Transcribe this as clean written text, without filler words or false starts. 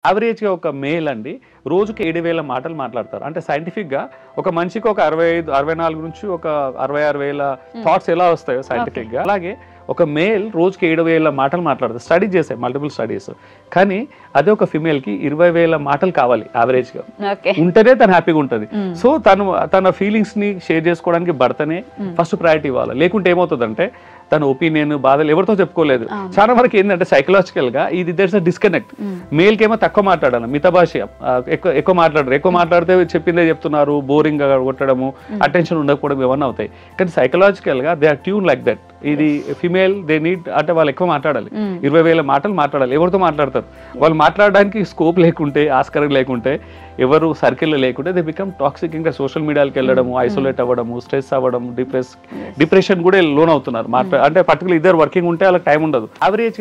యావరేజ్‌గా ఒక మేల్ అండి రోజుకి 7,000 మాటలు మాట్లాడతారు. అంటే సైంటిఫిక్‌గా ఒక మనిషికి ఒక 65, 64 నుంచి ఒక 66,000 థాట్స్ ఎలా వస్తాయో సైంటిఫిక్‌గా అలాగే ఒక మేల్ రోజుకి 7,000 మాటలు మాట్లాడతారు. స్టడీ చేశాయి మల్టిపుల్ స్టడీస్. కానీ అదే ఒక ఫిమేల్‌కి 20,000 మాటలు కావాలి యావరేజ్‌గా. ఉంటేనే తను హ్యాపీగా ఉంటుంది. సో తన ఫీలింగ్స్‌ని షేర్ చేసుకోవడానికి భర్తనే ఫస్ట్ ప్రయారిటీ ఇవ్వాలి. లేకుంటే ఏమవుతుందంటే తన ఒపీనియన్ బాధలు ఎవరితో చెప్పుకోలేదు. చాలా వరకు ఏంటంటే సైకలాజికల్ గా ఇది దేర్స్ అ డిస్కనెక్ట్. మేల్ కేమో తక్కువ మాట్లాడాలి, మితభాష ఎక్కువ మాట్లాడరు. ఎక్కువ మాట్లాడితే చెప్పిందే చెప్తున్నారు, బోరింగ్ గా కొట్టడము, అటెన్షన్ ఉండకపోవడం ఇవన్నీ అవుతాయి. కానీ సైకలాజికల్ గా they are tune like that. ఇది ఫిమేల్ దే నీడ్ అంటే వాళ్ళు ఎక్కువ మాట్లాడాలి, 20,000 మాటలు మాట్లాడాలి. ఎవరితో మాట్లాడతారు? వాళ్ళు మాట్లాడడానికి స్కోప్ లేకుంటే, ఆస్కారం లేకుంటే, ఎవరు సర్కిల్ లేకుంటే దే బికమ్ టాక్సిక్. ఇంకా సోషల్ మీడియాకి వెళ్ళడము, ఐసోలేట్ అవ్వడము, స్ట్రెస్ అవ్వడం, డిప్రెషన్ కూడా లోన్ అవుతున్నారు. అంటే పర్టికులర్ ఇద్దరు వర్కింగ్ ఉంటే వాళ్ళకి టైం ఉండదు. యావరేజ్